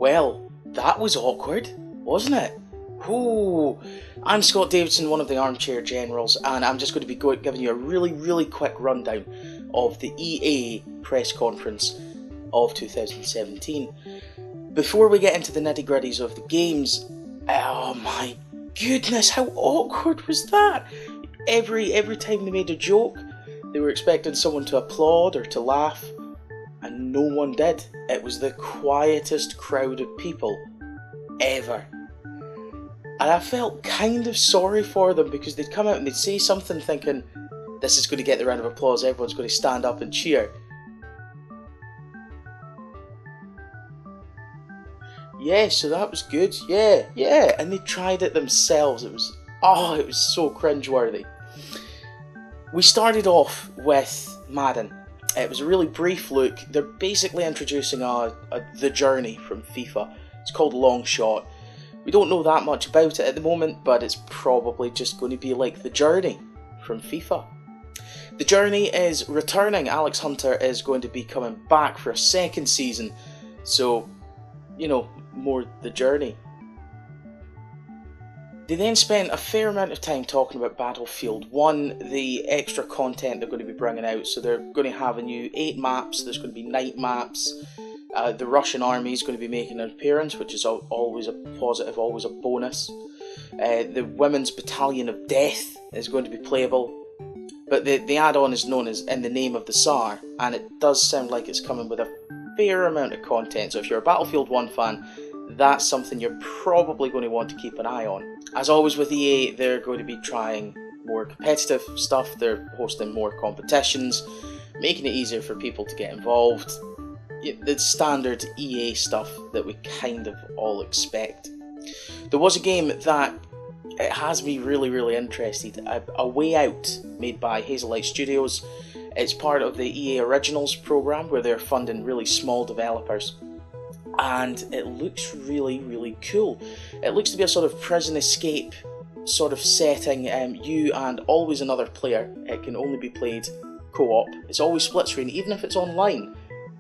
Well, that was awkward, wasn't it? Ooh. I'm Scott Davidson, one of the Armchair Generals, and I'm just going to be giving you a really quick rundown of the EA press conference of 2017. Before we get into the nitty-gritties of the games, oh my goodness, how awkward was that? Every time they made a joke, they were expecting someone to applaud or to laugh, and no one did. It was the quietest crowd of people ever. And I felt kind of sorry for them because they'd come out and they'd say something thinking, this is going to get the round of applause, everyone's going to stand up and cheer. Yeah, so that was good, yeah, and they tried it themselves. It was so cringeworthy. We started off with Madden. It was a really brief look. They're basically introducing the journey from FIFA. It's called Long Shot. We don't know that much about it at the moment, but it's probably just going to be like the journey from FIFA. The journey is returning. Alex Hunter is going to be coming back for a second season, so, you know, more the journey. They then spent a fair amount of time talking about Battlefield 1, the extra content they're going to be bringing out. So they're going to have a new 8 maps, there's going to be night maps. The Russian army is going to be making an appearance, which is always a positive, always a bonus. The Women's Battalion of Death is going to be playable. But the add-on is known as In the Name of the Tsar, and it does sound like it's coming with a fair amount of content. So if you're a Battlefield 1 fan, that's something you're probably going to want to keep an eye on. As always with EA, they're going to be trying more competitive stuff. They're hosting more competitions, making it easier for people to get involved. The standard EA stuff that we kind of all expect. There was a game that it has me really interested. A Way Out, made by Hazelight Studios. It's part of the EA Originals program where they're funding really small developers. And it looks really cool. It looks to be a sort of prison escape sort of setting. You and always another player. It can only be played co-op. It's always split screen, even if it's online.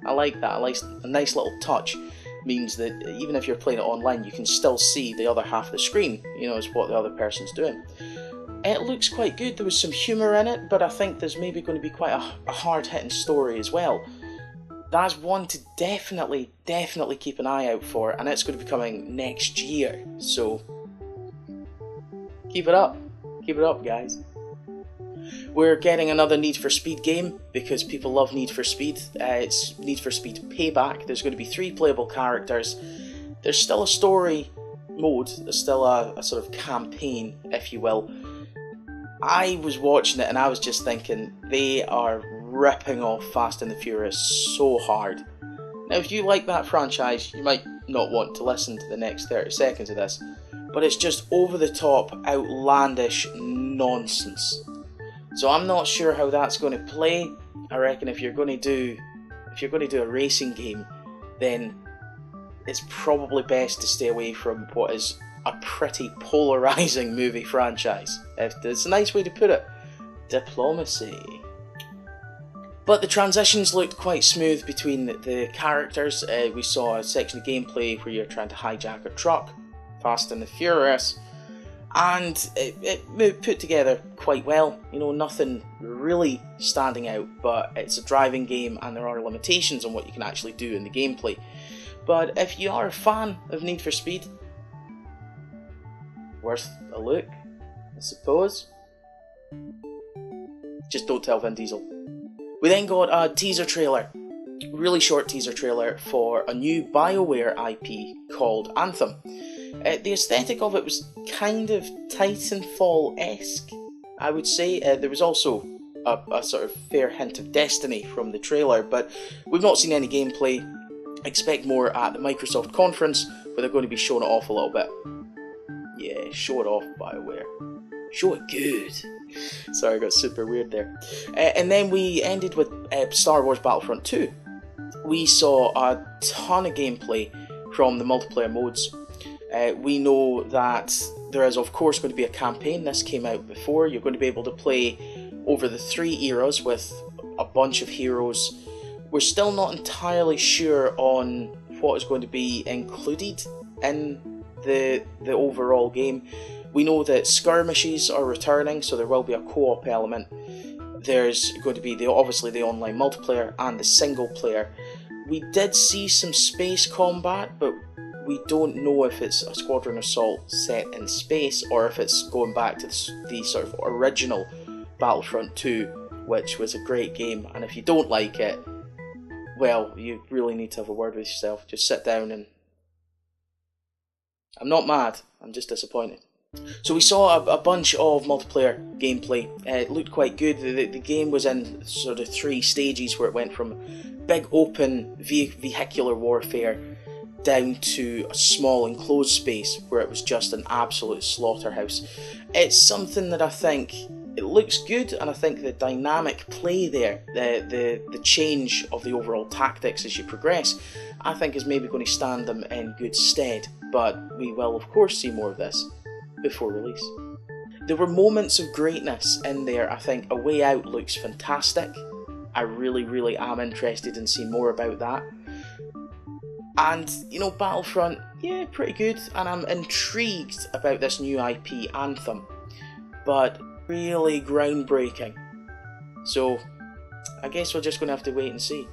I like that. A nice little touch means that even if you're playing it online, you can still see the other half of the screen, you know, is what the other person's doing. It looks quite good. There was some humour in it, but I think there's maybe going to be quite a hard-hitting story as well. That's one to definitely keep an eye out for, and it's going to be coming next year, so keep it up, guys. We're getting another Need for Speed game, because people love Need for Speed. It's Need for Speed Payback. There's going to be 3 playable characters. There's still a story mode, there's still a sort of campaign, if you will. I was watching it and I was just thinking, they are ripping off Fast and the Furious so hard. Now, if you like that franchise, you might not want to listen to the next 30 seconds of this, but it's just over-the-top, outlandish nonsense. So I'm not sure how that's going to play. I reckon if you're going to do a racing game, then it's probably best to stay away from what is a pretty polarising movie franchise. It's a nice way to put it. Diplomacy. But the transitions looked quite smooth between the characters. We saw a section of gameplay where you're trying to hijack a truck, Fast and the Furious, and it put together quite well. You know, nothing really standing out, but it's a driving game and there are limitations on what you can actually do in the gameplay. But if you are a fan of Need for Speed, worth a look, I suppose. Just don't tell Vin Diesel. We then got a teaser trailer, really short teaser trailer for a new BioWare IP called Anthem. The aesthetic of it was kind of Titanfall-esque, I would say. There was also a sort of fair hint of Destiny from the trailer, but we've not seen any gameplay. Expect more at the Microsoft conference, where they're going to be showing it off a little bit. Yeah, show it off, BioWare. Show it good. Sorry, I got super weird there. And then we ended with Star Wars Battlefront 2. We saw a ton of gameplay from the multiplayer modes. We know that there is of course going to be a campaign. This came out before. You're going to be able to play over the 3 eras with a bunch of heroes. We're still not entirely sure on what is going to be included in the overall game. We know that skirmishes are returning, so there will be a co-op element. There's going to be obviously the online multiplayer and the single player. We did see some space combat, but we don't know if it's a Squadron Assault set in space or if it's going back to the sort of original Battlefront 2, which was a great game. And if you don't like it, well, you really need to have a word with yourself. Just sit down and... I'm not mad, I'm just disappointed. So we saw a bunch of multiplayer gameplay. It looked quite good. The game was in sort of 3 stages, where it went from big open vehicular warfare down to a small enclosed space where it was just an absolute slaughterhouse. It's something that I think it looks good, and I think the dynamic play there, the change of the overall tactics as you progress, I think is maybe going to stand them in good stead. But we will of course see more of this before release. There were moments of greatness in there. I think A Way Out looks fantastic. I really am interested in seeing more about that. And, you know, Battlefront, yeah, pretty good. And I'm intrigued about this new IP, Anthem. But really groundbreaking. So, I guess we're just going to have to wait and see.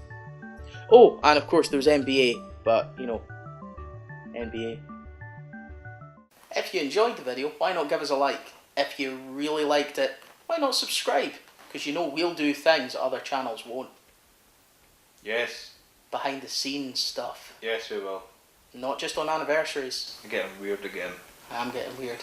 Oh, and of course there was NBA, but, you know, NBA. If you enjoyed the video, why not give us a like? If you really liked it, why not subscribe? Because you know we'll do things other channels won't. Yes. Behind the scenes stuff. Yes, we will. Not just on anniversaries. I'm getting weird again. I'm getting weird.